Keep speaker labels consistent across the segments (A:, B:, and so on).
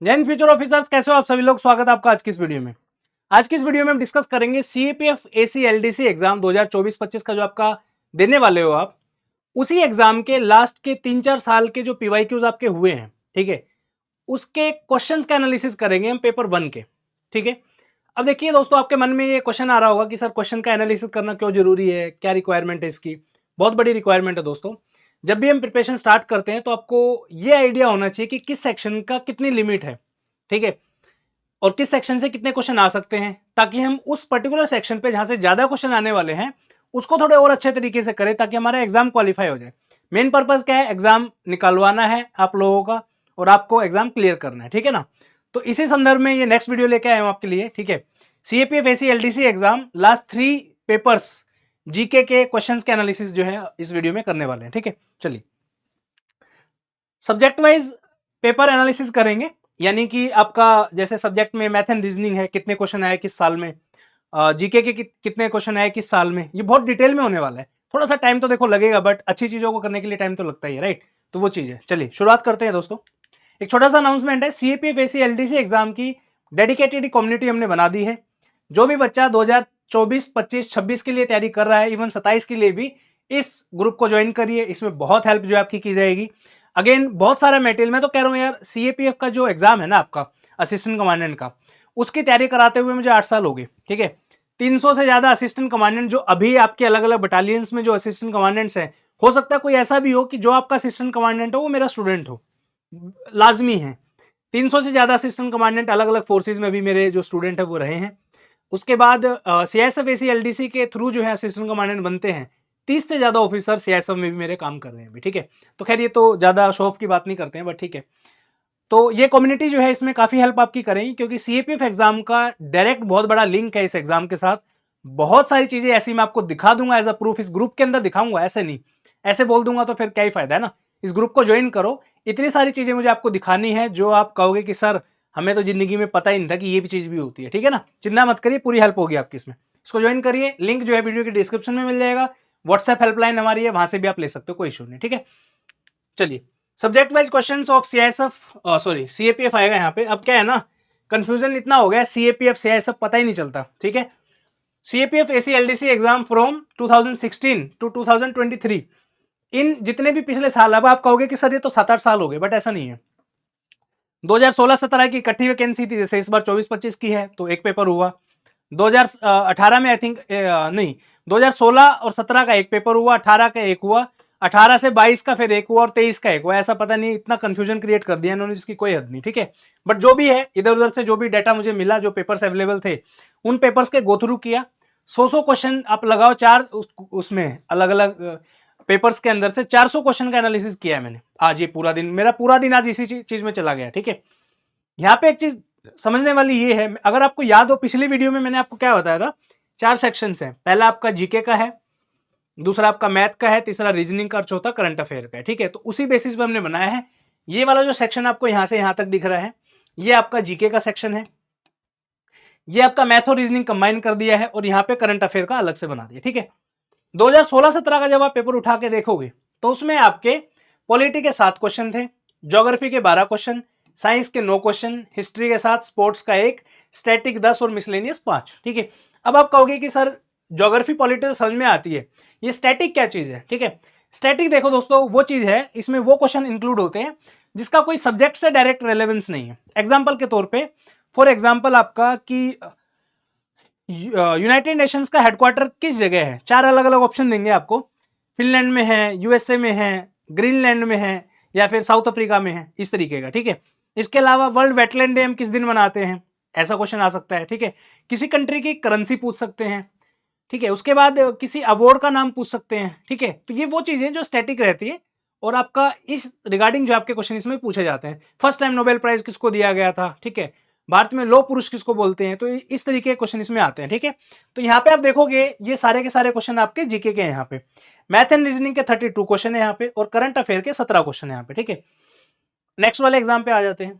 A: जय Hind future officers, कैसे हो आप सभी लोग। स्वागत है आपका आज की इस वीडियो में। आज की इस वीडियो में हम डिस्कस करेंगे सीएपीएफ एसी एलडीसी एग्जाम 2024-25 का जो आपका देने वाले हो आप, उसी एग्जाम के लास्ट के 3-4 साल के जो पीवाईक्यूज आपके हुए हैं, ठीक है, उसके क्वेश्चंस का एनालिसिस करेंगे हम पेपर 1 के। ठीक है, अब देखिए दोस्तों, आपके मन में ये क्वेश्चन आ रहा होगा कि सर क्वेश्चन का एनालिसिस करना क्यों जरूरी है, क्या रिक्वायरमेंट है इसकी। बहुत बड़ी रिक्वायरमेंट है दोस्तों। जब भी हम प्रिपरेशन स्टार्ट करते हैं तो आपको ये आइडिया होना चाहिए कि किस सेक्शन का कितनी लिमिट है, ठीक है, और किस सेक्शन से कितने क्वेश्चन आ सकते हैं, ताकि हम उस पर्टिकुलर सेक्शन पे जहां से ज्यादा क्वेश्चन आने वाले हैं उसको थोड़े और अच्छे तरीके से करें, ताकि हमारा एग्जाम क्वालिफाई हो जाए। मेन पर्पज क्या है, एग्जाम निकालवाना है आप लोगों का और आपको एग्जाम क्लियर करना है, ठीक है ना। तो इसी संदर्भ में ये नेक्स्ट वीडियो लेके आए हूं आपके लिए, ठीक है। CAPF AC LDC exam last 3 papers GK के क्वेश्चंस के एनालिसिस जो है इस वीडियो में करने वाले हैं, ठीक है। चलिए, सब्जेक्ट वाइज पेपर एनालिसिस करेंगे, यानी कि आपका जैसे सब्जेक्ट में मैथ एंड रीजनिंग है, कितने क्वेश्चन आए किस साल में, जीके के कितने क्वेश्चन आए किस साल में, ये बहुत डिटेल में होने वाला है। थोड़ा सा टाइम तो देखो लगेगा, बट अच्छी चीजों को करने के लिए टाइम तो लगता ही है, राइट। तो वो चीज है। चलिए शुरुआत करते हैं दोस्तों। एक छोटा सा अनाउंसमेंट है, सीएपीएफ एसी एलडीसी एग्जाम की डेडिकेटेड कम्युनिटी हमने बना दी है। जो भी बच्चा 2024, 25, 26 के लिए तैयारी कर रहा है, इवन 27 के लिए भी इस ग्रुप को ज्वाइन करिए। इसमें बहुत हेल्प जो आपकी की जाएगी। अगेन बहुत सारा मेटेरियल, मैं तो कह रहा हूँ यार, सीएपीएफ का जो एग्जाम है ना आपका असिस्टेंट कमांडेंट का, उसकी तैयारी कराते हुए मुझे 8 साल हो गए, ठीक है। 300 से ज्यादा असिस्टेंट कमांडेंट जो अभी आपके अलग अलग बटालियंस में जो असिस्टेंट कमांडेंट्स हैं, हो सकता है कोई ऐसा भी हो कि जो आपका असिस्टेंट कमांडेंट हो वो मेरा स्टूडेंट हो, लाजमी है। 300 से ज्यादा असिस्टेंट कमांडेंट अलग अलग फोर्सेज में भी मेरे जो स्टूडेंट है वो रहे हैं। उसके बाद सीआईएसएफ एसी एलडीसी के थ्रू जो है असिस्टेंट कमांडेंट बनते हैं 30 से ज्यादा ऑफिसर सीआईएसएफ में भी मेरे काम कर रहे हैं अभी, ठीक है। तो खैर ये तो ज्यादा शो ऑफ की बात नहीं करते हैं, बट ठीक है। तो ये कम्युनिटी जो है इसमें काफी हेल्प आपकी करेंगी, क्योंकि सीएपीएफ एग्जाम का डायरेक्ट बहुत बड़ा लिंक है इस एग्जाम के साथ। बहुत सारी चीजें ऐसी मैं आपको दिखा दूंगा एज अ प्रूफ, इस ग्रुप के अंदर दिखाऊंगा, ऐसे नहीं। ऐसे बोल दूंगा तो फिर क्या ही फायदा है ना। इस ग्रुप को ज्वाइन करो, इतनी सारी चीजें मुझे आपको दिखानी है जो आप कहोगे कि सर हमें तो जिंदगी में पता ही नहीं था कि ये भी चीज भी होती है, ठीक है ना। चिंता मत करिए, पूरी हेल्प होगी आपकी इसमें। इसको ज्वाइन करिए, लिंक जो है वीडियो के डिस्क्रिप्शन में मिल जाएगा। व्हाट्सएप हेल्पलाइन हमारी है, वहां से भी आप ले सकते हो, कोई इशू नहीं, ठीक है। चलिए, subject wise questions of CISF, sorry CAPF आएगा यहाँ पे। अब क्या है ना, कंफ्यूजन इतना हो गया, सीएपीएफ सीआईएसएफ पता ही नहीं चलता, ठीक है। CAPF AC LDC exam from 2016 to 2023, इन जितने भी पिछले साल, अब आप कहोगे कि सर ये तो 7-8 साल हो गए, बट ऐसा नहीं है। 2016-17 की इकट्ठी वैकेंसी थी, जैसे इस बार 24-25 की है तो एक पेपर हुआ। 2018 में आई थिंक नहीं, 2016 और 17 का एक पेपर हुआ, 18 का एक हुआ, 18 से 22 का फिर एक हुआ और 23 का एक हुआ। ऐसा पता नहीं, इतना कंफ्यूजन क्रिएट कर दिया इन्होंने जिसकी कोई हद नहीं, ठीक है। बट जो भी है, इधर उधर से जो भी डाटा मुझे मिला, जो पेपर्स अवेलेबल थे, उन पेपर्स के गो थ्रू किया। 100 क्वेश्चन आप लगाओ, चार उसमें अलग अलग पेपर्स के अंदर से 400 क्वेश्चन का एनालिसिस किया है मैंने। आज ये पूरा दिन, मेरा पूरा दिन आज इसी चीज में चला गया, ठीक है। यहाँ पे एक चीज समझने वाली ये है, अगर आपको याद हो पिछली वीडियो में मैंने आपको क्या बताया था, 4 सेक्शंस हैं। पहला आपका जीके का है, दूसरा आपका मैथ का है, तीसरा रीजनिंग का और चौथा करंट अफेयर का है, ठीक है। तो उसी बेसिस पे हमने बनाया है। ये वाला जो सेक्शन आपको यहां से यहां तक दिख रहा है, ये आपका जीके का सेक्शन है। ये आपका मैथ और रीजनिंग कंबाइन कर दिया है और यहाँ पे करंट अफेयर का अलग से बना दिया, ठीक है। 2016-17 का जब आप पेपर उठा के देखोगे तो उसमें आपके पॉलिटी के 7 क्वेश्चन थे, ज्योग्राफी के 12 क्वेश्चन, साइंस के 9 क्वेश्चन, हिस्ट्री के 7, स्पोर्ट्स का 1, स्टैटिक 10 और मिसलेनियस 5, ठीक है। अब आप कहोगे कि सर ज्योग्राफी पॉलिटी तो समझ में आती है, ये स्टैटिक क्या चीज है, ठीक है। स्टैटिक देखो दोस्तों, वो चीज है, इसमें वो क्वेश्चन इंक्लूड होते हैं जिसका कोई सब्जेक्ट से डायरेक्ट रेलेवेंस नहीं है। एग्जाम्पल के तौर पर, फॉर एग्जाम्पल आपका कि यूनाइटेड नेशंस का हेडक्वार्टर किस जगह है, 4 अलग अलग ऑप्शन देंगे आपको। फिनलैंड में है, यूएसए में है, ग्रीनलैंड में है, या फिर साउथ अफ्रीका में है, इस तरीके का, ठीक है। इसके अलावा वर्ल्ड वेटलैंड डे हम किस दिन मनाते हैं, ऐसा क्वेश्चन आ सकता है, ठीक है। किसी कंट्री की करेंसी पूछ सकते हैं, ठीक है। उसके बाद किसी अवार्ड का नाम पूछ सकते हैं, ठीक है। तो ये वो चीजें जो स्टैटिक रहती है और आपका इस रिगार्डिंग जो आपके क्वेश्चन इसमें पूछे जाते हैं। फर्स्ट टाइम नोबेल प्राइज किसको दिया गया था, ठीक है। भारत में लौह पुरुष किसको बोलते हैं, तो इस तरीके के क्वेश्चन इसमें आते हैं, ठीक है। तो यहाँ पे आप देखोगे ये सारे के सारे क्वेश्चन आपके जीके के हैं। यहाँ पे मैथ एंड रीजनिंग के 32 क्वेश्चन है यहाँ पे, और करंट अफेयर के 17 क्वेश्चन है यहाँ पे, ठीक है। नेक्स्ट वाले एग्जाम पे आ जाते हैं।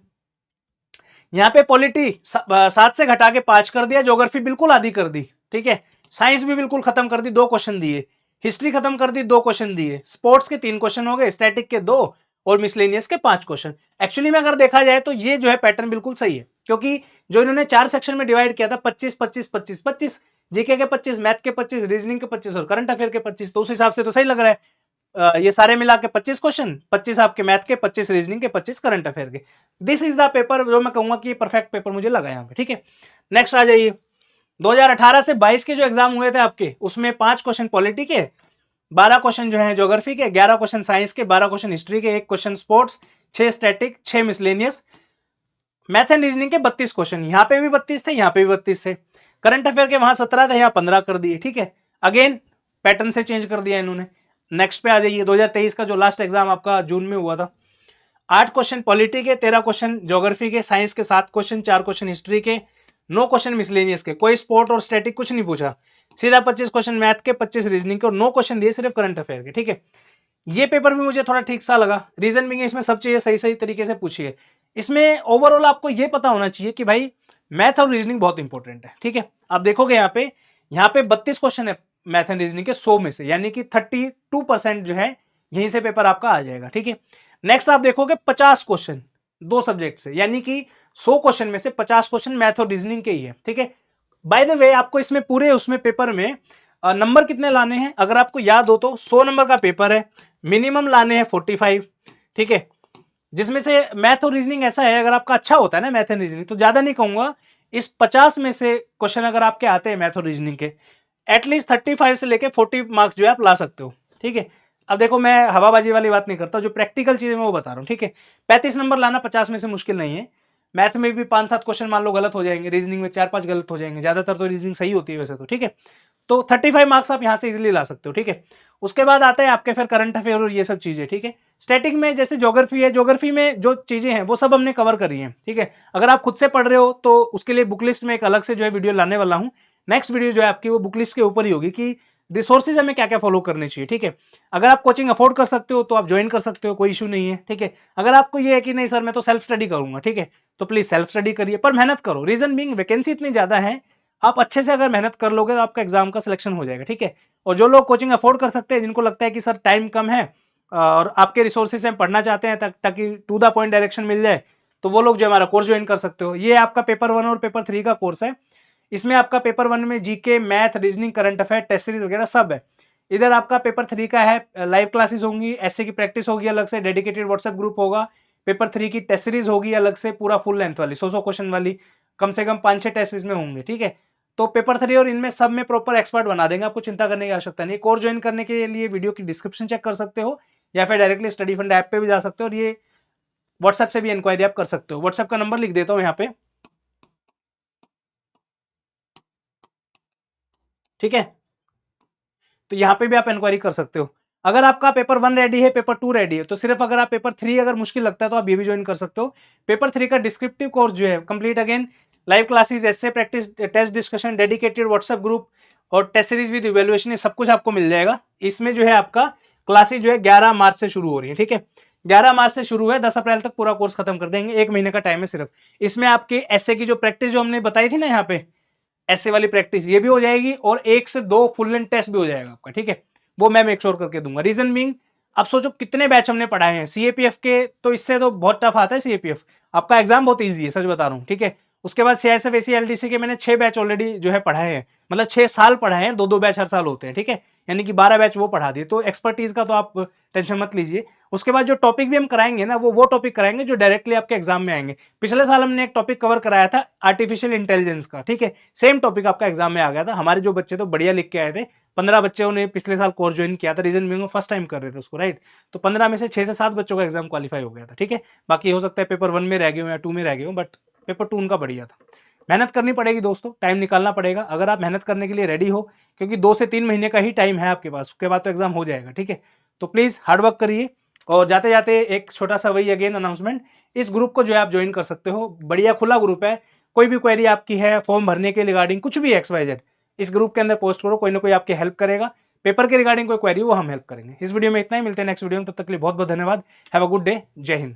A: यहाँ पे पॉलिटी 7 से घटा के 5 कर दिया, ज्योग्राफी बिल्कुल आधी कर दी, ठीक है। साइंस भी बिल्कुल खत्म कर दी, 2 क्वेश्चन दिए। हिस्ट्री खत्म कर दी, 2 क्वेश्चन दिए। स्पोर्ट्स के 3 क्वेश्चन हो गए, स्टैटिक के 2, और मिसलेनियस के 5 क्वेश्चन। एक्चुअली में अगर देखा जाए तो ये जो है पैटर्न बिल्कुल सही है, क्योंकि जो इन्होंने 4 सेक्शन में डिवाइड किया था 25 25 25 25, जीके के 25, मैथ के 25, रीजनिंग के 25 और करंट अफेयर के 25, तो उस हिसाब से तो सही लग रहा है। ये सारे मिला के 25 क्वेश्चन, 25 आपके मैथ के, 25 रीजनिंग के, 25 करंट अफेयर के। दिस इज द पेपर जो मैं कहूंगा कि परफेक्ट पेपर मुझे लगा यहाँ पे, ठीक है। नेक्स्ट आ जाइए, 2018 से 22 के जो एग्जाम हुए थे आपके, उसमें 5 क्वेश्चन पॉलिटी के, 12 क्वेश्चन जो है ज्योग्राफी के, 11 क्वेश्चन साइंस के, 12 क्वेश्चन हिस्ट्री के, 1 question sports, 6 static, 6 miscellaneous, math and reasoning के 32 क्वेश्चन, यहाँ पे भी 32 थे, यहाँ पे भी 32 थे। करंट अफेयर के वहां 17 थे, यहाँ 15 कर दिए, ठीक है। अगेन पैटर्न से चेंज कर दिया इन्होंने। नेक्स्ट पे आ जाइए, 2023 का जो लास्ट एग्जाम आपका जून में हुआ था, 8 क्वेश्चन पॉलिटी के, 13 क्वेश्चन ज्योग्राफी के, साइंस के 7 क्वेश्चन, 4 क्वेश्चन हिस्ट्री के, 9 क्वेश्चन मिसलेनियस के, कोई स्पोर्ट और स्टैटिक कुछ नहीं पूछा, सीधा 25 क्वेश्चन मैथ के, 25 रीजनिंग के और 9 क्वेश्चन दिए सिर्फ करंट अफेयर के, ठीक है। ये पेपर भी मुझे थोड़ा ठीक सा लगा, रीजन भी इसमें सब चीजें सही सही तरीके से पूछी है। इसमें ओवरऑल आपको ये पता होना चाहिए कि भाई मैथ और रीजनिंग बहुत इंपॉर्टेंट है, ठीक है। आप देखोगे यहाँ पे 32 क्वेश्चन है मैथ एंड रीजनिंग के 100 में से, यानी कि 32% जो है यहीं से पेपर आपका आ जाएगा, ठीक है। नेक्स्ट आप देखोगे 50 क्वेश्चन 2 सब्जेक्ट से, यानी कि 100 क्वेश्चन में से 50 क्वेश्चन मैथ और रीजनिंग के ही है, ठीक है। बाय द वे आपको इसमें पूरे उसमें पेपर में नंबर कितने लाने हैं, अगर आपको याद हो तो 100 नंबर का पेपर है, मिनिमम लाने हैं 45, ठीक है। जिसमें से मैथ और रीजनिंग ऐसा है, अगर आपका अच्छा होता है ना मैथ एंड रीजनिंग, तो ज्यादा नहीं कहूंगा, इस 50 में से क्वेश्चन अगर आपके आते हैं मैथ और रीजनिंग के, एटलीस्ट 35 से लेके 40 मार्क्स जो है आप ला सकते हो, ठीक है। अब देखो मैं हवाबाजी वाली बात नहीं करता, जो प्रैक्टिकल चीजें मैं वो बता रहा हूँ, ठीक है। 35 नंबर लाना 50 में से मुश्किल नहीं है। मैथ में भी 5-7 क्वेश्चन मान लो गलत हो जाएंगे, रीजनिंग में 4-5 गलत हो जाएंगे, ज्यादातर तो रीजनिंग सही होती है वैसे तो, ठीक है। तो 35 मार्क्स आप यहाँ से इजीली ला सकते हो, ठीक है। उसके बाद आता है आपके फिर करंट अफेयर और ये सब चीजें, ठीक है। स्टैटिक में जैसे ज्योग्राफी है, ज्योग्राफी में जो चीजें हैं वो सब हमने कवर करी हैं, ठीक है। अगर आप खुद से पढ़ रहे हो तो उसके लिए बुक लिस्ट में एक अलग से जो है वीडियो लाने वाला हूँ। नेक्स्ट वीडियो जो है आपकी वो बुक लिस्ट के ऊपर ही होगी कि रिसोर्सेज हमें क्या क्या फॉलो करने चाहिए, ठीक है। अगर आप कोचिंग अफोर्ड कर सकते हो तो आप ज्वाइन कर सकते हो, कोई इशू नहीं है, ठीक है। अगर आपको ये है कि नहीं सर मैं तो सेल्फ स्टडी करूंगा, ठीक है, तो प्लीज सेल्फ स्टडी करिए, पर मेहनत करो। रीजन बीइंग वैकेंसी इतनी ज्यादा है, आप अच्छे से अगर मेहनत कर लोगे तो आपका एग्जाम का सिलेक्शन हो जाएगा, ठीक है। और जो लोग कोचिंग अफोर्ड कर सकते हैं, जिनको लगता है कि सर टाइम कम है और आपके रिसोर्सेज से हम पढ़ना चाहते हैं ताकि टू द पॉइंट डायरेक्शन मिल जाए, तो वो लोग जो हमारा कोर्स ज्वाइन कर सकते हो। ये आपका पेपर 1 और पेपर 3 का कोर्स है। इसमें आपका पेपर 1 में GK, math, reasoning, current affair, test series वगैरह सब है। इधर आपका पेपर 3 का है, लाइव क्लासेस होंगी, ऐसे की प्रैक्टिस होगी अलग से, डेडिकेटेड व्हाट्सएप ग्रुप होगा। पेपर 3 की टेस्ट सीरीज होगी अलग से, पूरा फुल लेंथ वाली 100 क्वेश्चन वाली, कम से कम 5-6 टेस्ट इसमें होंगे, ठीक है। तो पेपर 3 और इनमें सब में प्रॉपर एक्सपर्ट बना देंगे, आपको चिंता करने की आवश्यकता नहीं। कोर्स ज्वाइन करने के लिए वीडियो की डिस्क्रिप्शन चेक कर सकते हो, या फिर डायरेक्टली स्टडी फंड ऐप पे भी जा सकते हो, और ये व्हाट्सएप से भी इंक्वायरी आप कर सकते हो। व्हाट्सएप का नंबर लिख देता हूँ यहाँ पे, ठीक है। तो यहाँ पे भी आप इंक्वायरी कर सकते हो। अगर आपका पेपर 1 रेडी है, पेपर 2 रेडी है, तो सिर्फ अगर आप पेपर 3 अगर मुश्किल लगता है तो आप ये भी ज्वाइन कर सकते हो। पेपर 3 का डिस्क्रिप्टिव कोर्स जो है complete, again live classes, essay practice, test discussion, dedicated WhatsApp group और टेस्ट सीरीज विद इवैल्यूएशन, ये सब कुछ आपको मिल जाएगा। इसमें जो है आपका क्लासेस जो है 11 मार्च से शुरू हो रही है, ठीक है। 11 मार्च से शुरू है, 10 अप्रैल तक पूरा कोर्स खत्म कर देंगे, 1 महीने का टाइम है सिर्फ। इसमें आपके एसे की जो प्रैक्टिस जो हमने बताई थी ना यहाँ पे, ऐसे वाली प्रैक्टिस ये भी हो जाएगी, और 1 से 2 फुल लेंथ टेस्ट भी हो जाएगा आपका, ठीक है। वो मैं मेक श्योर करके दूंगा। रीजन बीइंग, अब सोचो कितने बैच हमने पढ़ाए हैं सीएपीएफ के, तो इससे तो बहुत टफ आता है सीएपीएफ। आपका एग्जाम बहुत ईजी है, सच बता रहा हूँ, ठीक है। उसके बाद सीआईएसएफ एसीएलडीसी के मैंने 6 बैच ऑलरेडी जो है पढ़ाए हैं, मतलब 6 साल पढ़ाए हैं, 2-2 बैच हर साल होते हैं, ठीक है। यानी कि 12 बैच वो पढ़ा दिए, तो एक्सपर्टीज का तो आप टेंशन मत लीजिए। उसके बाद जो टॉपिक भी हम कराएंगे ना, वो टॉपिक कराएंगे जो डायरेक्टली आपके एग्जाम में आएंगे। पिछले साल हमने एक टॉपिक कवर कराया था आर्टिफिशियल इंटेलिजेंस का, ठीक है। सेम टॉपिक आपका एग्जाम में आ गया था। हमारे जो बच्चे तो बढ़िया लिख के आए थे, 15 बच्चों ने पिछले साल कोर्स ज्वाइन किया था, रीजन बीइंग फर्स्ट टाइम कर रहे थे उसको, राइट। तो 15 में से 6 से 7 बच्चों का एग्जाम क्वालिफाई हो गया था, ठीक है। बाकी हो सकता है पेपर 1 में रह गए हो या 2 में रह गए हो, बट पेपर 2 उनका बढ़िया था। मेहनत करनी पड़ेगी दोस्तों, टाइम निकालना पड़ेगा। अगर आप मेहनत करने के लिए रेडी हो, क्योंकि 2 से 3 महीने का ही टाइम है आपके पास, उसके बाद तो एग्जाम हो जाएगा, ठीक है। तो प्लीज हार्ड वर्क करिए। और जाते जाते एक छोटा सा वही अगेन अनाउंसमेंट, इस ग्रुप को जो है आप ज्वाइन कर सकते हो, बढ़िया खुला ग्रुप है। कोई भी क्वेरी आपकी है फॉर्म भरने के रिगार्डिंग, कुछ भी XYZ, इस ग्रुप के अंदर पोस्ट करो, कोई ना कोई आपकी हेल्प करेगा। पेपर के रिगार्डिंग कोई क्वेरी वो हम हेल्प करेंगे। इस वीडियो में इतना ही, मिलते हैं नेक्स्ट वीडियो में, तब तक के लिए बहुत बहुत धन्यवाद। हैव अ गुड डे, जय हिंद।